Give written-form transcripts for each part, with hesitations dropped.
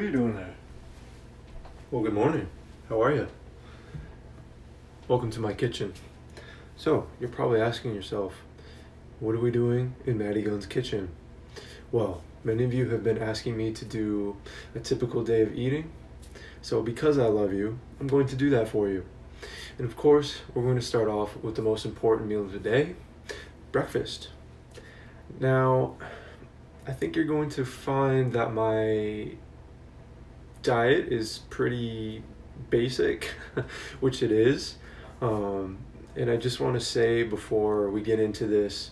you doing there? Well, good morning. How are you? Welcome to my kitchen. So, you're probably asking yourself, what are we doing in Maddie Gunn's kitchen? Well, many of you have been asking me to do a typical day of eating. So, because I love you, I'm going to do that for you. And of course, we're going to start off with the most important meal of the day, breakfast. Now, I think you're going to find that my diet is pretty basic, which it is. And I just want to say before we get into this,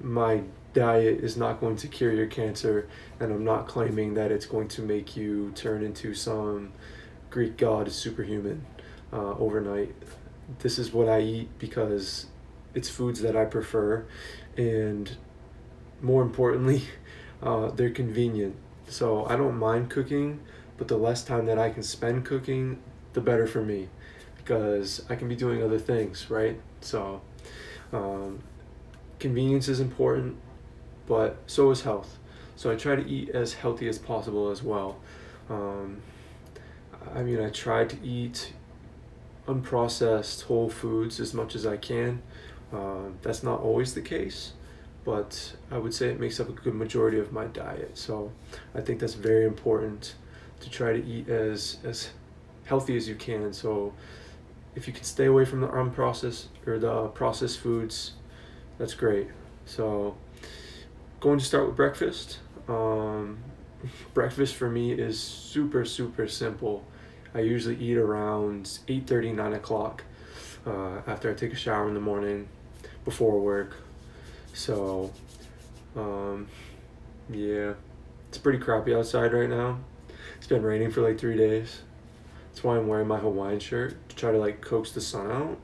my diet is not going to cure your cancer, and I'm not claiming that it's going to make you turn into some Greek god superhuman overnight. This is what I eat because it's foods that I prefer, and more importantly, they're convenient. So I don't mind cooking, but the less time that I can spend cooking, the better for me, because I can be doing other things, right? So convenience is important, but so is health. So I try to eat as healthy as possible as well. I try to eat unprocessed whole foods as much as I can. That's not always the case, but I would say it makes up a good majority of my diet. So I think that's very important to try to eat as healthy as you can. So if you can stay away from the unprocessed or the processed foods, that's great. So going to start with breakfast. Breakfast for me is super simple. I usually eat around 8:30, 9 o'clock after I take a shower in the morning before work. So yeah, it's pretty crappy outside right now. It's been raining for like 3 days. That's why I'm wearing my Hawaiian shirt, to try to like coax the sun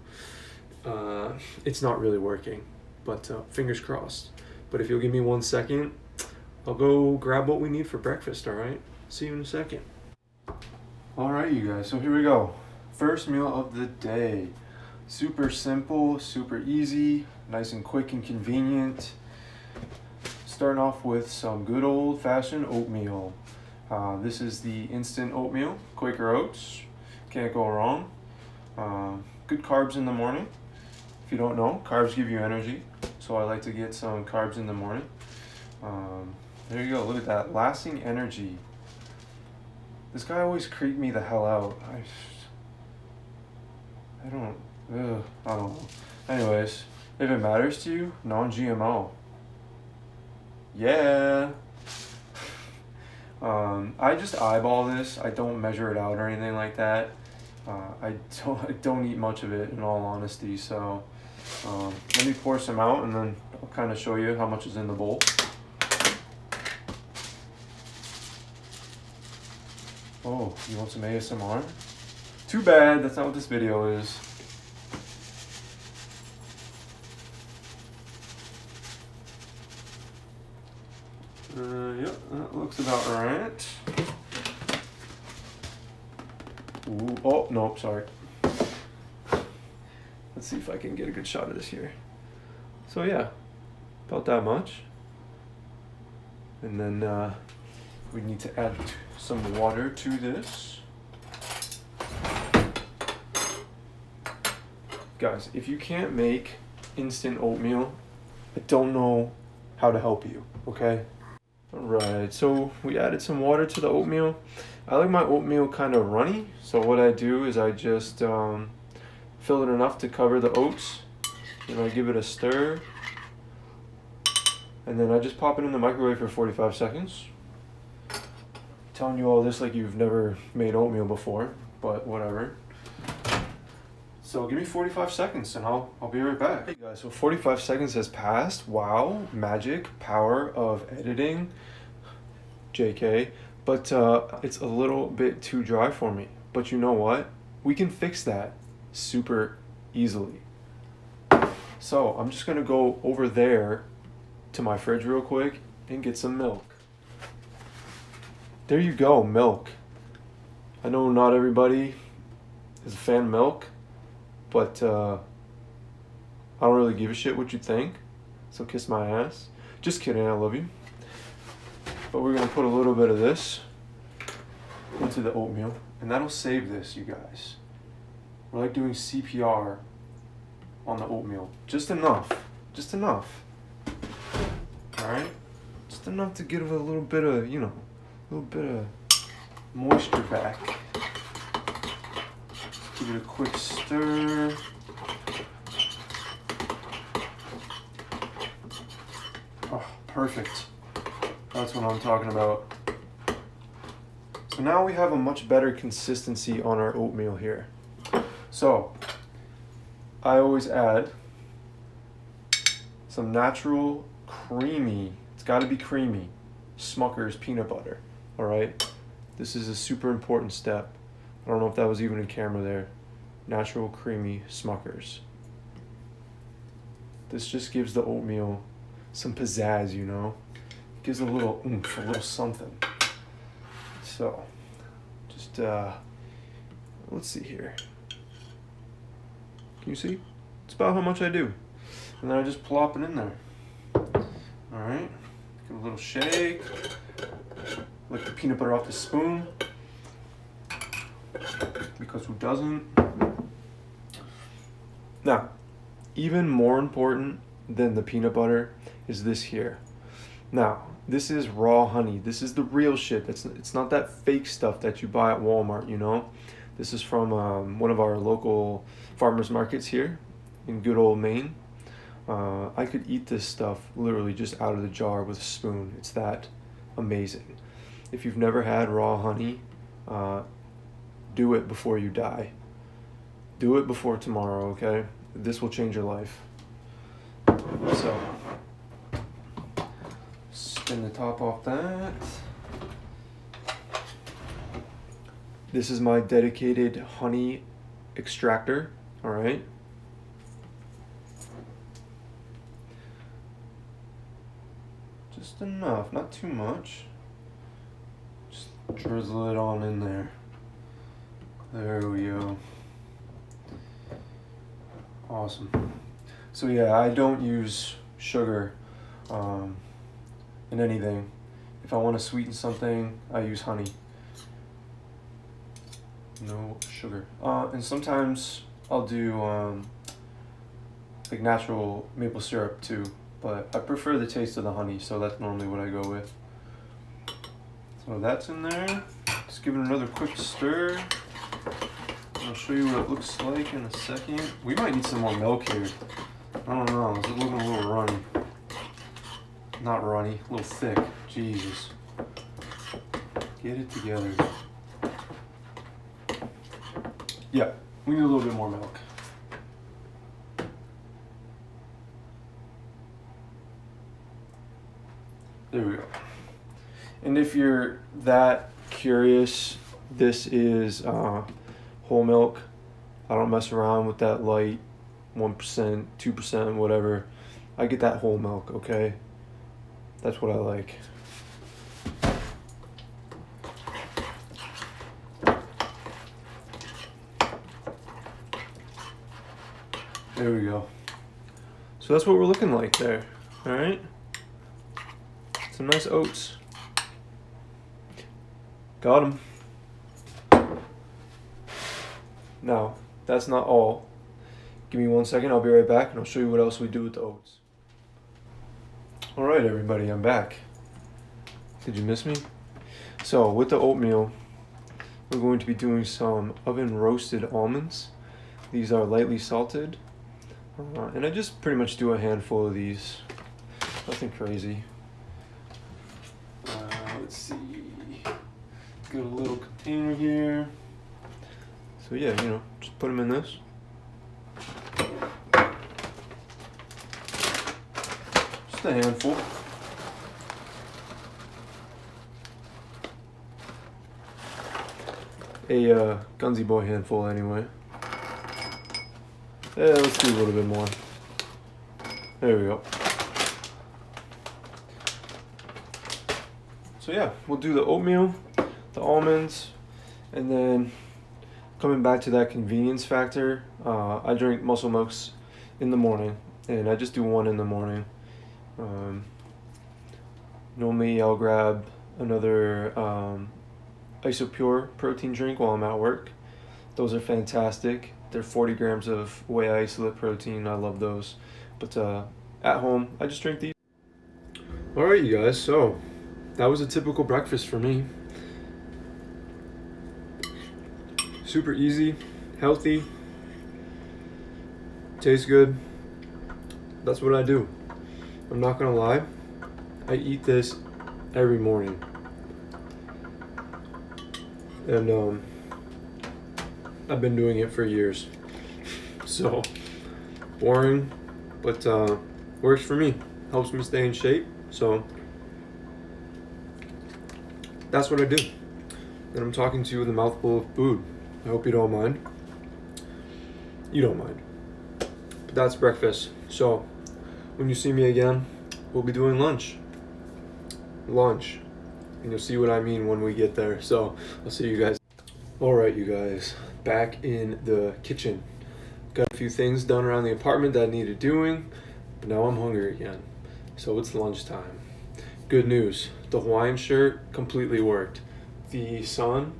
out. It's not really working, but fingers crossed. But if you'll give me 1 second, I'll go grab what we need for breakfast, all right? See you in a second. All right, you guys, so here we go. First meal of the day. Super simple, super easy, nice and quick and convenient. Starting off with some good old-fashioned oatmeal. This is the instant oatmeal, Quaker Oats. Can't go wrong. Good carbs in the morning. If you don't know, carbs give you energy, so I like to get some carbs in the morning. There you go, look at that, lasting energy. This guy always creeped me the hell out. I don't know. Anyways, if it matters to you, non-GMO. Yeah. I just eyeball this. I don't measure it out or anything like that. I don't eat much of it, in all honesty. So let me pour some out, and then I'll kind of show you how much is in the bowl. Oh, you want some ASMR? Too bad, that's not what this video is. Yep, that looks about right. Ooh, oh, nope, sorry. Let's see if I can get a good shot of this here. So yeah, about that much. And then we need to add some water to this. Guys, if you can't make instant oatmeal, I don't know how to help you, okay? Alright, so we added some water to the oatmeal. I like my oatmeal kind of runny, so what I do is I just fill it enough to cover the oats, and I give it a stir, and then I just pop it in the microwave for 45 seconds. Telling you all this like you've never made oatmeal before, but whatever. So give me 45 seconds and I'll be right back. Hey guys, so 45 seconds has passed. Wow, magic, power of editing. JK. But it's a little bit too dry for me. But you know what? We can fix that super easily. So I'm just gonna go over there to my fridge real quick and get some milk. There you go, milk. I know not everybody is a fan of milk, but I don't really give a shit what you think, so kiss my ass. Just kidding, I love you. But we're gonna put a little bit of this into the oatmeal, and that'll save this, you guys. We're like doing CPR on the oatmeal. Just enough. Just enough. Alright? Just enough to give it a little bit of, a little bit of moisture back. Give it a quick stir. Oh, perfect. That's what I'm talking about. So now we have a much better consistency on our oatmeal here. So, I always add some natural creamy, it's got to be creamy, Smucker's peanut butter. All right? This is a super important step. I don't know if that was even in camera there. Natural creamy Smucker's. This just gives the oatmeal some pizzazz, you know? It gives a little oomph, a little something. So, just, let's see here. Can you see? It's about how much I do. And then I just plop it in there. Alright. Give it a little shake. Lick the peanut butter off the spoon. Because who doesn't? Now, even more important than the peanut butter is this here. Now, this is raw honey. This is the real shit. It's not that fake stuff that you buy at Walmart, you know? This is from one of our local farmers markets here in good old Maine. I could eat this stuff literally just out of the jar with a spoon. It's that amazing. If you've never had raw honey, do it before you die. Do it before tomorrow, okay? This will change your life. So, spin the top off that. This is my dedicated honey extractor, all right? Just enough, not too much. Just drizzle it on in there. There we go. Awesome. So yeah, I don't use sugar in anything. If I want to sweeten something, I use honey. No sugar. And sometimes I'll do like natural maple syrup too, but I prefer the taste of the honey, so that's normally what I go with. So that's in there. Just give it another quick stir. I'll show you what it looks like in a second. We might need some more milk here. I don't know, is it looking a little runny? Not runny, a little thick. Jesus. Get it together. Yeah, we need a little bit more milk. There we go. And if you're that curious, this is whole milk. I don't mess around with that light 1%, 2%, whatever. I get that whole milk, okay? That's what I like. There we go. So that's what we're looking like there, all right? Some nice oats. Got them. Now, that's not all. Give me 1 second, I'll be right back, and I'll show you what else we do with the oats. All right, everybody, I'm back. Did you miss me? So, with the oatmeal, we're going to be doing some oven roasted almonds. These are lightly salted, and I just pretty much do a handful of these. Nothing crazy. Let's see. Got a little container here. So yeah, you know, just put them in this. Just a handful. A Gunsy Boy handful anyway. Yeah, let's do a little bit more. There we go. So yeah, we'll do the oatmeal, the almonds, and then coming back to that convenience factor, I drink Muscle Milks in the morning, and I just do one in the morning. Normally I'll grab another Isopure protein drink while I'm at work. Those are fantastic. They're 40 grams of whey isolate protein. I love those. But at home, I just drink these. All right, you guys. So that was a typical breakfast for me. Super easy, healthy, tastes good. That's what I do. I'm not gonna lie. I eat this every morning. And I've been doing it for years. So boring, but works for me. Helps me stay in shape. So that's what I do. And I'm talking to you with a mouthful of food. I hope you don't mind. You don't mind. But that's breakfast. So when you see me again, we'll be doing lunch. And you'll see what I mean when we get there. So I'll see you guys. All right, you guys, back in the kitchen. Got a few things done around the apartment that I needed doing, but now I'm hungry again. So it's lunchtime. Good news, the Hawaiian shirt completely worked. The sun,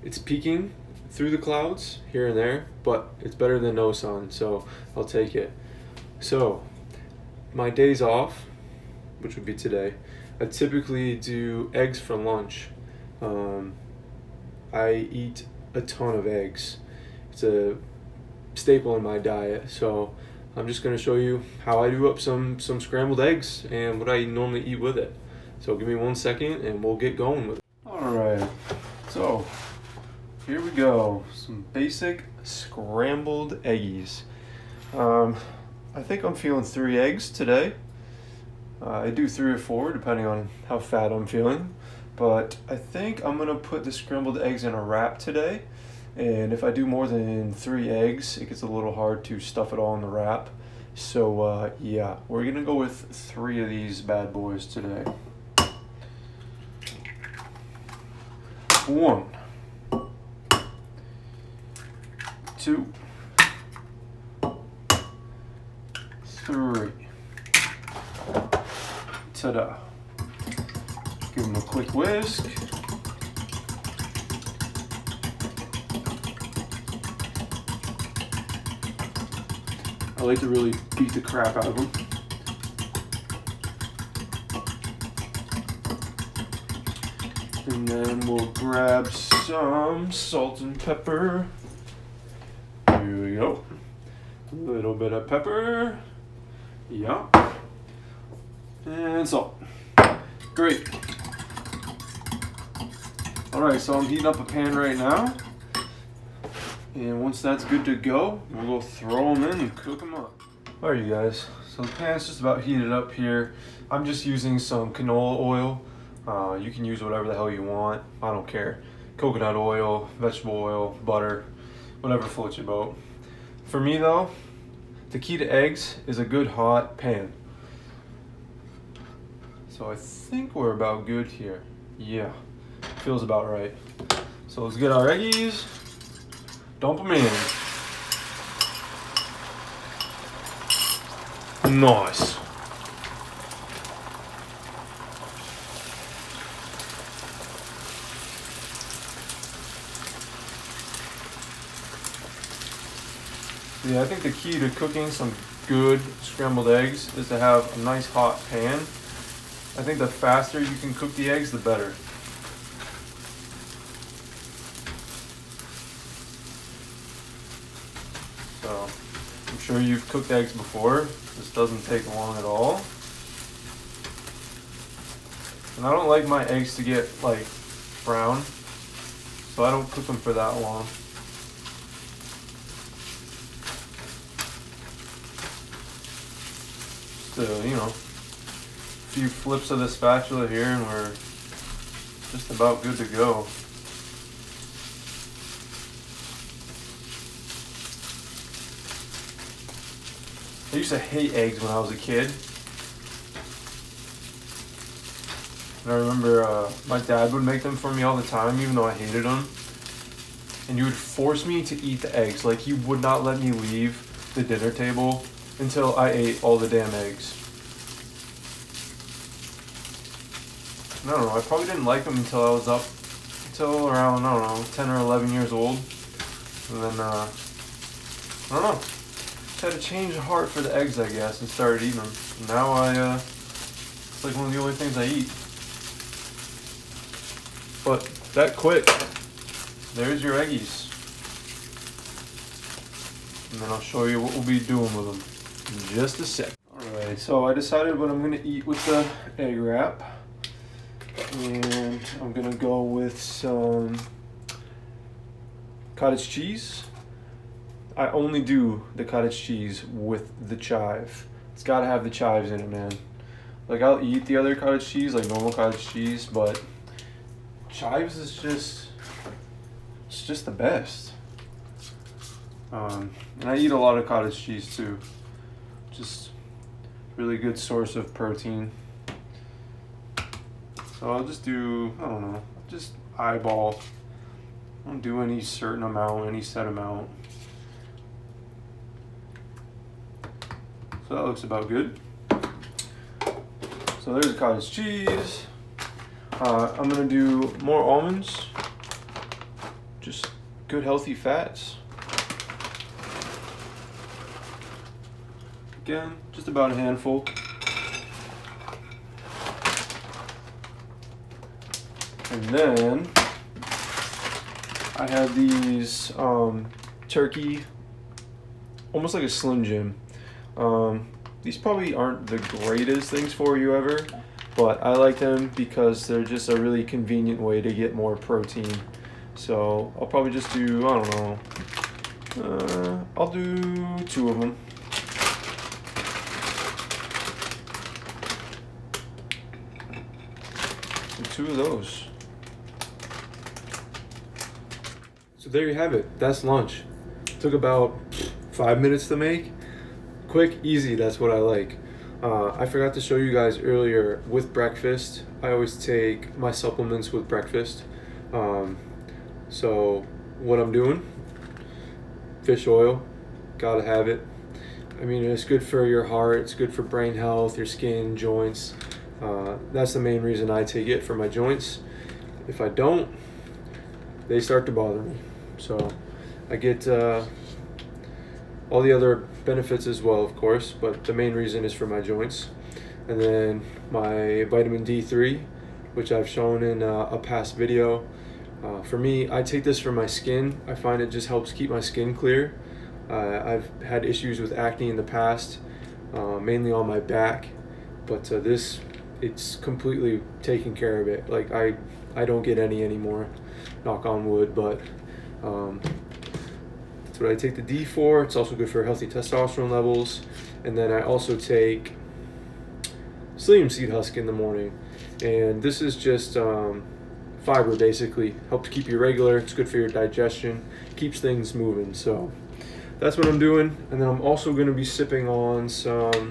it's peeking through the clouds here and there, but it's better than no sun, so I'll take it. So my days off, which would be today, I typically do eggs for lunch. I eat a ton of eggs. It's a staple in my diet, so I'm just gonna show you how I do up some scrambled eggs and what I normally eat with it. So give me 1 second and we'll get going with it. All right, so here we go. Some basic scrambled eggies. I think I'm feeling 3 eggs today. I do 3 or 4 depending on how fat I'm feeling, but I think I'm gonna put the scrambled eggs in a wrap today. And if I do more than 3 eggs, it gets a little hard to stuff it all in the wrap. So yeah, we're gonna go with 3 of these bad boys today. 1, 2, 3. Ta-da. Give them a quick whisk. I like to really beat the crap out of them. And then we'll grab some salt and pepper. Here we go. A little bit of pepper. Yeah. And salt. Great. Alright, so I'm heating up a pan right now. And once that's good to go, we'll go throw them in and cook them up. Alright, you guys. So the pan's just about heated up here. I'm just using some canola oil. You can use whatever the hell you want. I don't care. Coconut oil, vegetable oil, butter, whatever floats your boat. For me though, the key to eggs is a good hot pan. So I think we're about good here. Yeah, feels about right. So let's get our eggies, dump them in. Nice. Yeah, I think the key to cooking some good scrambled eggs is to have a nice hot pan. I think the faster you can cook the eggs, the better. So, I'm sure you've cooked eggs before. This doesn't take long at all. And I don't like my eggs to get like brown, so I don't cook them for that long. Just you know, a few flips of the spatula here and we're just about good to go. I used to hate eggs when I was a kid. And I remember my dad would make them for me all the time, even though I hated them. And he would force me to eat the eggs. Like, he would not let me leave the dinner table until I ate all the damn eggs. And I don't know, I probably didn't like them until I was up till around, I don't know, 10 or 11 years old. And then, I don't know, just had to change the heart for the eggs, I guess, and started eating them. And now it's like one of the only things I eat. But that quick, there's your eggies. And then I'll show you what we'll be doing with them in just a sec. Alright, so I decided what I'm going to eat with the egg wrap. And I'm going to go with some cottage cheese. I only do the cottage cheese with the chive. It's got to have the chives in it, man. Like, I'll eat the other cottage cheese, like normal cottage cheese, but chives is just the best. And I eat a lot of cottage cheese too. Just really good source of protein. So I'll just do, I don't know, just eyeball. I don't do any certain amount, any set amount. So that looks about good. So there's the cottage cheese. I'm gonna do more almonds. Just good healthy fats. Again, just about a handful. And then I have these turkey, almost like a Slim Jim. These probably aren't the greatest things for you ever, but I like them because they're just a really convenient way to get more protein. So I'll probably just do, I don't know, I'll do 2 of them. So 2 of those. So there you have it. That's lunch. Took about 5 minutes to make. Quick, easy, that's what I like. I forgot to show you guys earlier, with breakfast, I always take my supplements with breakfast. So what I'm doing, fish oil, gotta have it. I mean, it's good for your heart, it's good for brain health, your skin, joints. That's the main reason I take it, for my joints. If I don't, they start to bother me. So I get all the other benefits as well, of course, but the main reason is for my joints. And then my vitamin D3, which I've shown in a past video. For me, I take this for my skin. I find it just helps keep my skin clear. I've had issues with acne in the past, mainly on my back, but this, it's completely taking care of it. Like, I don't get any anymore, knock on wood, but that's what I take the D for. It's also good for healthy testosterone levels. And then I also take psyllium seed husk in the morning, and this is just fiber, basically. Helps keep you regular. It's good for your digestion, keeps things moving. So that's what I'm doing. And then I'm also going to be sipping on some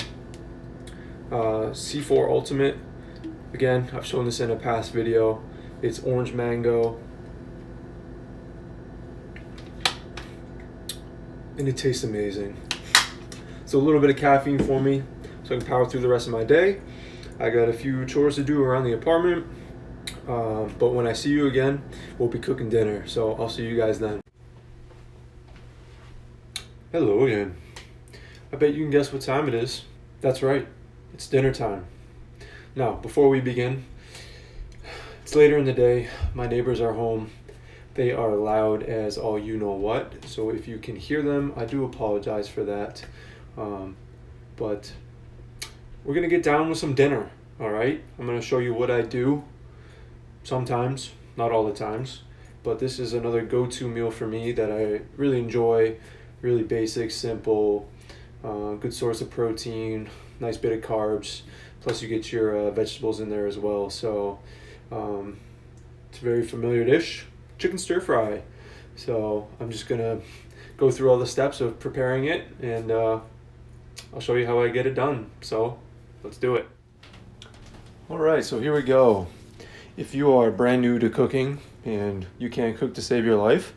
C4 Ultimate. Again, I've shown this in a past video. It's orange mango, and it tastes amazing. So a little bit of caffeine for me, so I can power through the rest of my day. I got a few chores to do around the apartment, but when I see you again, we'll be cooking dinner. So I'll see you guys then. Hello again. I bet you can guess what time it is. That's right, it's dinner time. Now, before we begin, it's later in the day. My neighbors are home. They are loud as all you know what. So if you can hear them, I do apologize for that. But we're gonna get down with some dinner, all right? I'm gonna show you what I do sometimes, not all the times, but this is another go-to meal for me that I really enjoy. Really basic, simple, good source of protein, nice bit of carbs, plus you get your vegetables in there as well. So it's a very familiar dish, chicken stir fry. So I'm just gonna go through all the steps of preparing it, and I'll show you how I get it done. So let's do it. All right, so here we go. If you are brand new to cooking and you can't cook to save your life,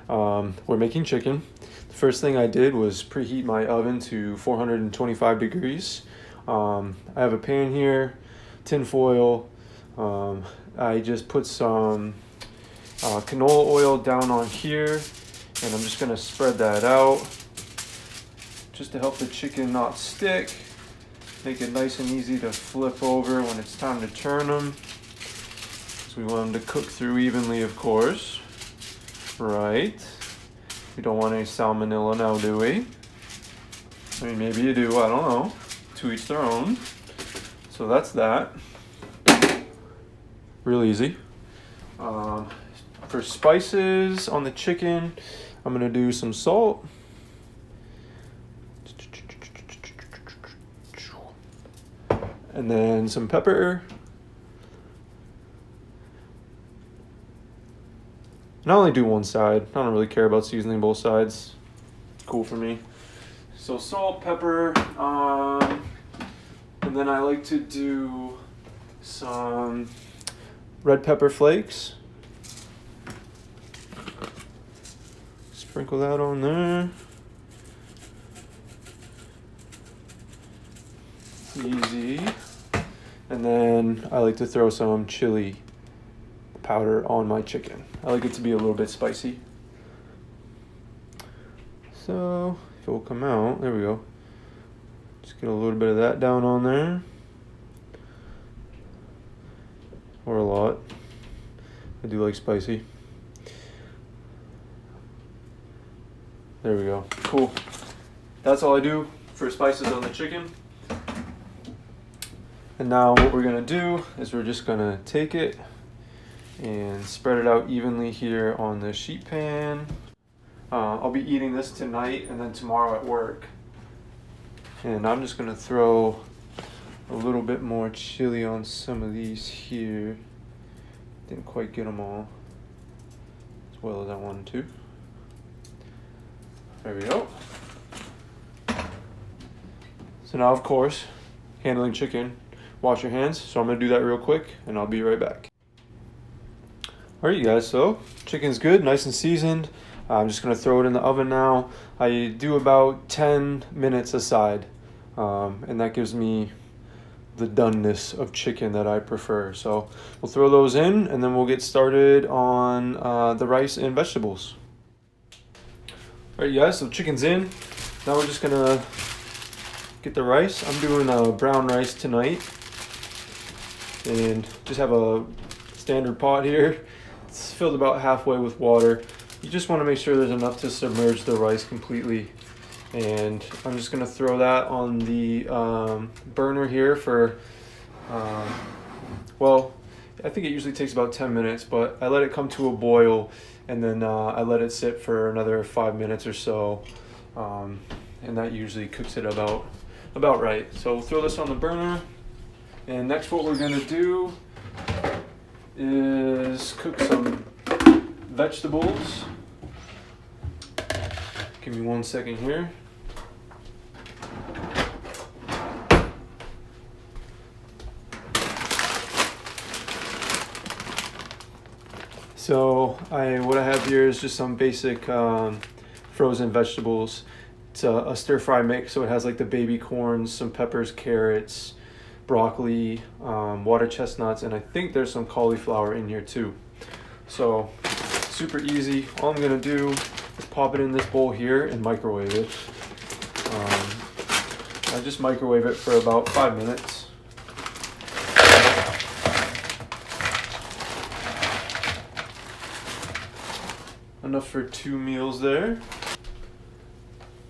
we're making chicken. The first thing I did was preheat my oven to 425 degrees. I have a pan here, tin foil. I just put some canola oil down on here, and I'm just gonna spread that out just to help the chicken not stick. Make it nice and easy to flip over when it's time to turn them. So we want them to cook through evenly, of course. Right. We don't want any salmonella now, do we? I mean, maybe you do, I don't know. To each their own. So that's that. Real easy. For spices on the chicken, I'm gonna do some salt. And then some pepper. And I only do one side. I don't really care about seasoning both sides. It's cool for me. So salt, pepper, and then I like to do some red pepper flakes. Sprinkle that on there. Easy. And then I like to throw some chili powder on my chicken. I like it to be a little bit spicy. So if it will come out, there we go. Just get a little bit of that down on there. Or a lot. I do like spicy. There we go. Cool. That's all I do for spices on the chicken. And now what we're gonna do is we're just gonna take it and spread it out evenly here on the sheet pan. I'll be eating this tonight and then tomorrow at work. And I'm just gonna throw a little bit more chili on some of these here. Didn't quite get them all as well as I wanted to. There we go. So now, of course, handling chicken, wash your hands. So I'm gonna do that real quick and I'll be right back. All right, you guys, so chicken's good, nice and seasoned. I'm just gonna throw it in the oven now. I do about 10 minutes aside, and that gives me the doneness of chicken that I prefer. So we'll throw those in and then we'll get started on the rice and vegetables. All right, you guys, so chicken's in. Now we're just gonna get the rice. I'm doing brown rice tonight, and just have a standard pot here. It's filled about halfway with water. You just want to make sure there's enough to submerge the rice completely. And I'm just going to throw that on the burner here for, well, I think it usually takes about 10 minutes, but I let it come to a boil, and then I let it sit for another 5 minutes or so. And that usually cooks it about right. So we'll throw this on the burner. And next what we're going to do is cook some vegetables. Give me 1 second here. So what I have here is just some basic frozen vegetables. It's a stir fry mix, so it has like the baby corns, some peppers, carrots, broccoli, water chestnuts, and I think there's some cauliflower in here too. So super easy. All I'm gonna do is pop it in this bowl here and microwave it. I just microwave it for about 5 minutes. Enough for 2 meals there.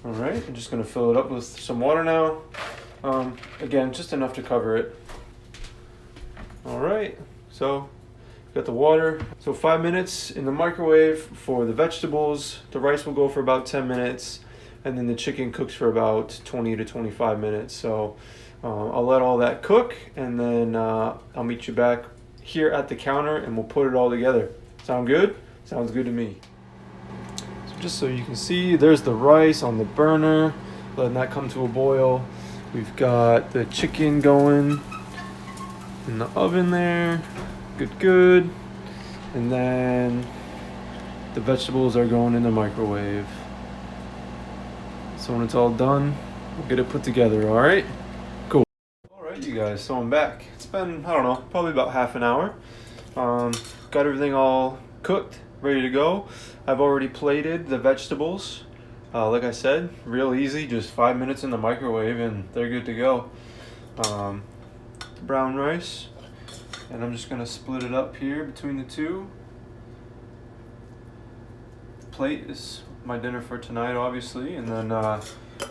All right, I'm just gonna fill it up with some water now. Again, just enough to cover it. All right, so got the water. So 5 minutes in the microwave for the vegetables. The rice will go for about 10 minutes, and then the chicken cooks for about 20 to 25 minutes. So I'll let all that cook, and then I'll meet you back here at the counter, and we'll put it all together. Sound good? Sounds good to me. Just so you can see, there's the rice on the burner, letting that come to a boil. We've got the chicken going in the oven there, good. And then the vegetables are going in the microwave. So when it's all done, we'll get it put together, all right? Cool. All right, you guys, so I'm back. It's been, I don't know, probably about half an hour. Got everything all cooked cooked, ready to go. I've already plated the vegetables. Like I said, real easy, just 5 minutes in the microwave and they're good to go. Brown rice, and I'm just gonna split it up here between the two. The plate is my dinner for tonight, obviously, and then the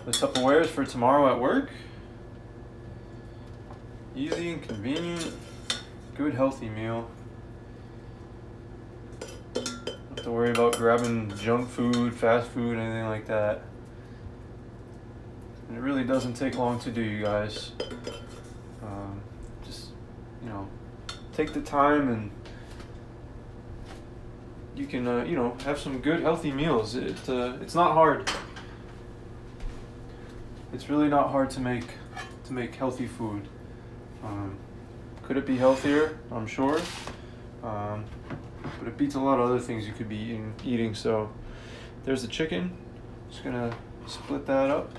Tupperware is for tomorrow at work. Easy and convenient, good healthy meal. Don't have to worry about grabbing junk food, fast food, anything like that. And it really doesn't take long to do, you guys. Just, you know, take the time and you can, you know, have some good healthy meals. It's not hard. It's really not hard to make healthy food. Could it be healthier? I'm sure. But it beats a lot of other things you could be eating. So there's the chicken. Just gonna split that up.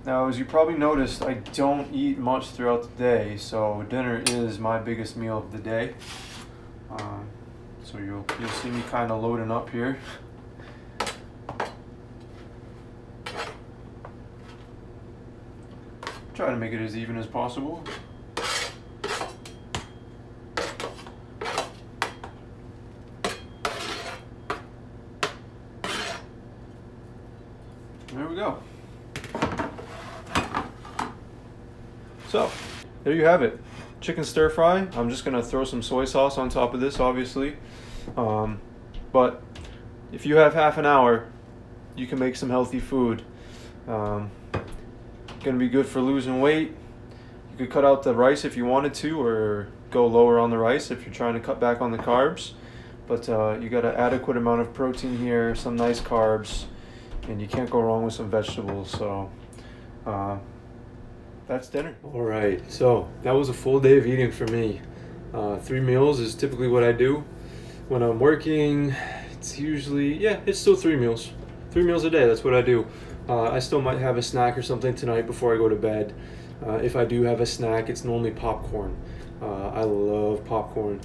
Now, as you probably noticed, I don't eat much throughout the day, so dinner is my biggest meal of the day. So you'll see me kind of loading up here. Try to make it as even as possible. There we go. So, there you have it. Chicken stir fry. I'm just gonna throw some soy sauce on top of this, obviously. But if you have half an hour, you can make some healthy food. Gonna be good for losing weight. You could cut out the rice if you wanted to, or go lower on the rice if you're trying to cut back on the carbs. But you got an adequate amount of protein here, some nice carbs, and you can't go wrong with some vegetables. So that's dinner. All right, so that was a full day of eating for me. 3 meals is typically what I do when I'm working. It's usually, it's still 3 meals. 3 meals a day, that's what I do. I still might have a snack or something tonight before I go to bed. If I do have a snack, it's normally popcorn. I love popcorn.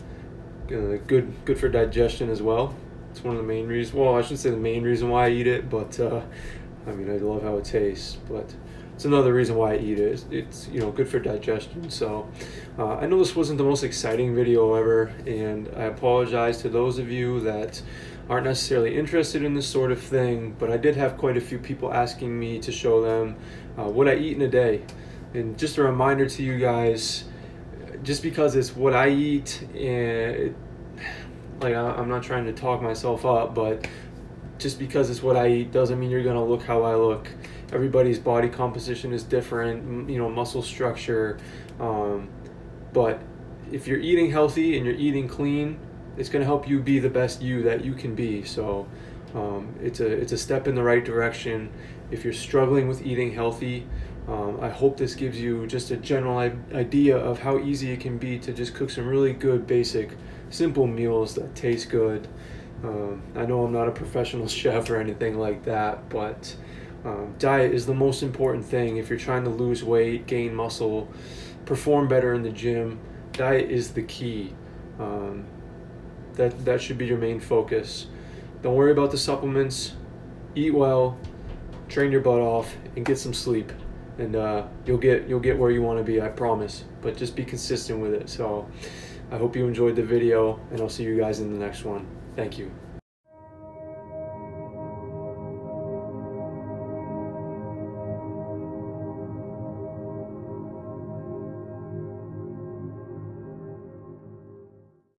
Good for digestion as well. It's one of the main reasons. Well, I shouldn't say the main reason why I eat it, but I mean, I love how it tastes. But it's another reason why I eat it. It's you know, good for digestion. So I know this wasn't the most exciting video ever, and I apologize to those of you that aren't necessarily interested in this sort of thing, but I did have quite a few people asking me to show them what I eat in a day. And just a reminder to you guys, just because it's what I eat, and like I'm not trying to talk myself up, but just because it's what I eat doesn't mean you're gonna look how I look. Everybody's body composition is different, you know, muscle structure, but if you're eating healthy and you're eating clean, it's going to help you be the best you that you can be. So it's a step in the right direction. If you're struggling with eating healthy, I hope this gives you just a general idea of how easy it can be to just cook some really good, basic, simple meals that taste good. I know I'm not a professional chef or anything like that, but diet is the most important thing. If you're trying to lose weight, gain muscle, perform better in the gym, diet is the key. That should be your main focus. Don't worry about the supplements. Eat well, train your butt off, and get some sleep. And you'll get where you want to be, I promise. But just be consistent with it. So I hope you enjoyed the video, and I'll see you guys in the next one. Thank you.